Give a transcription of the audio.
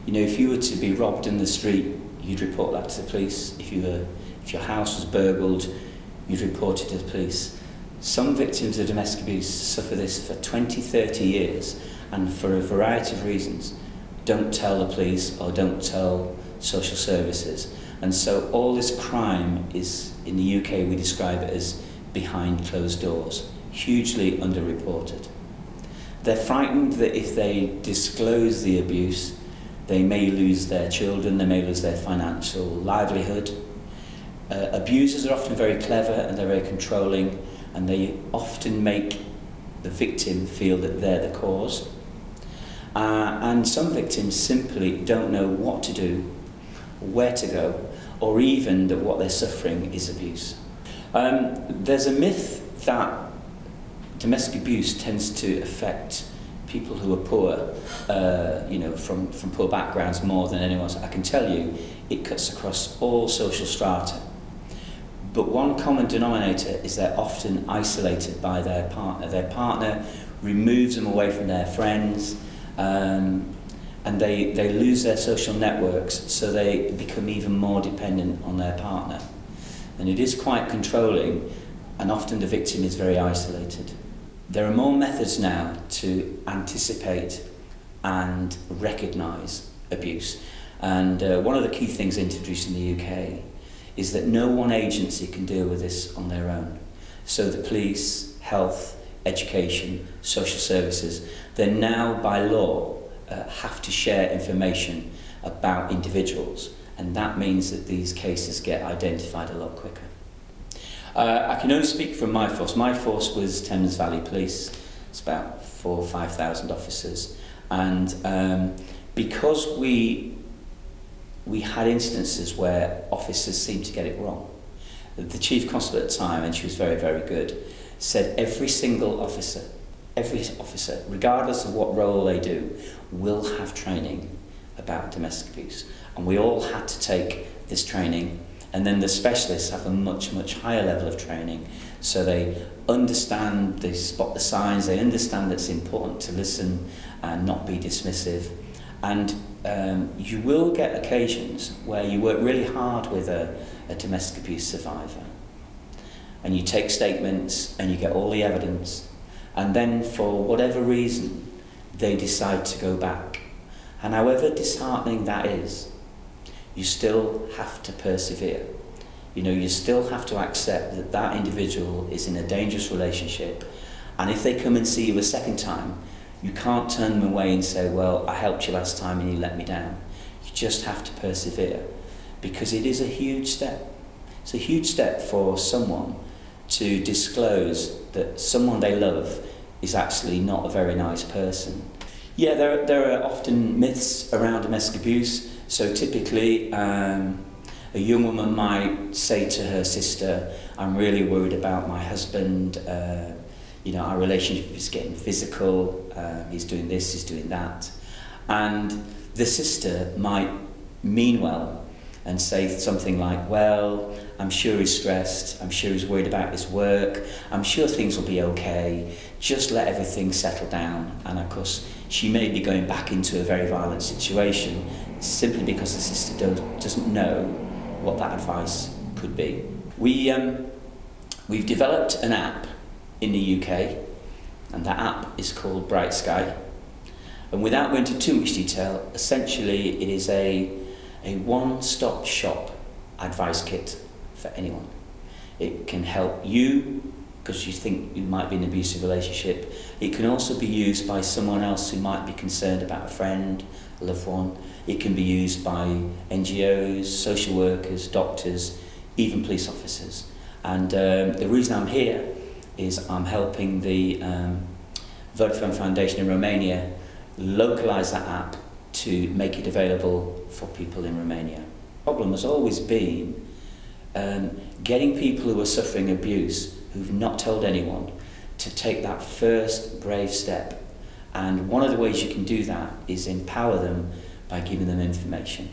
You know, if you were to be robbed in the street, you'd report that to the police. If your house was burgled, you'd report it to the police. Some victims of domestic abuse suffer this for 20, 30 years, and for a variety of reasons don't tell the police or don't tell social services. And so all this crime is, in the UK we describe it as behind closed doors, hugely underreported. They're frightened that if they disclose the abuse, they may lose their children, they may lose their financial livelihood. Abusers are often very clever and they're very controlling, and they often make the victim feel that they're the cause. And some victims simply don't know what to do, where to go, or even that what they're suffering is abuse. There's a myth that domestic abuse tends to affect people who are poor, from poor backgrounds more than anyone else. I can tell you, it cuts across all social strata. But one common denominator is they're often isolated by their partner. Their partner removes them away from their friends, and they lose their social networks, so they become even more dependent on their partner. And it is quite controlling, and often the victim is very isolated. There are more methods now to anticipate and recognise abuse. And one of the key things introduced in the UK is that no one agency can deal with this on their own. So the police, health, education, social services, they now by law have to share information about individuals, and that means that these cases get identified a lot quicker. I can only speak from my force. My force was Thames Valley Police. It's about 4,000 or 5,000 officers, and because we had instances where officers seemed to get it wrong. The chief constable at the time, and she was very, very good, said every officer, regardless of what role they do, will have training about domestic abuse. And we all had to take this training, and then the specialists have a much, much higher level of training. So they understand, they spot the signs, they understand that it's important to listen and not be dismissive. And you will get occasions where you work really hard with a domestic abuse survivor, and you take statements and you get all the evidence, and then for whatever reason they decide to go back. And however disheartening that is, you still have to persevere. You know, you still have to accept that that individual is in a dangerous relationship, and if they come and see you a second time, you can't turn them away and say, well, I helped you last time and you let me down. You just have to persevere, because it is a huge step. It's a huge step for someone to disclose that someone they love is actually not a very nice person. Yeah, there are often myths around domestic abuse. So typically, a young woman might say to her sister, I'm really worried about my husband, our relationship is getting physical, he's doing this, he's doing that. And the sister might mean well and say something like, well, I'm sure he's stressed, I'm sure he's worried about his work, I'm sure things will be okay, just let everything settle down. And of course, she may be going back into a very violent situation simply because the sister doesn't know what that advice could be. We've developed an app in the UK, and that app is called Bright Sky. And without going into too much detail, essentially it is a one-stop shop advice kit for anyone. It can help you because you think you might be in an abusive relationship. It can also be used by someone else who might be concerned about a friend, a loved one. It can be used by NGOs, social workers, doctors, even police officers. And the reason I'm here is I'm helping the Vodafone Foundation in Romania localise that app to make it available for people in Romania. The problem has always been getting people who are suffering abuse, who've not told anyone, to take that first brave step. And one of the ways you can do that is empower them by giving them information.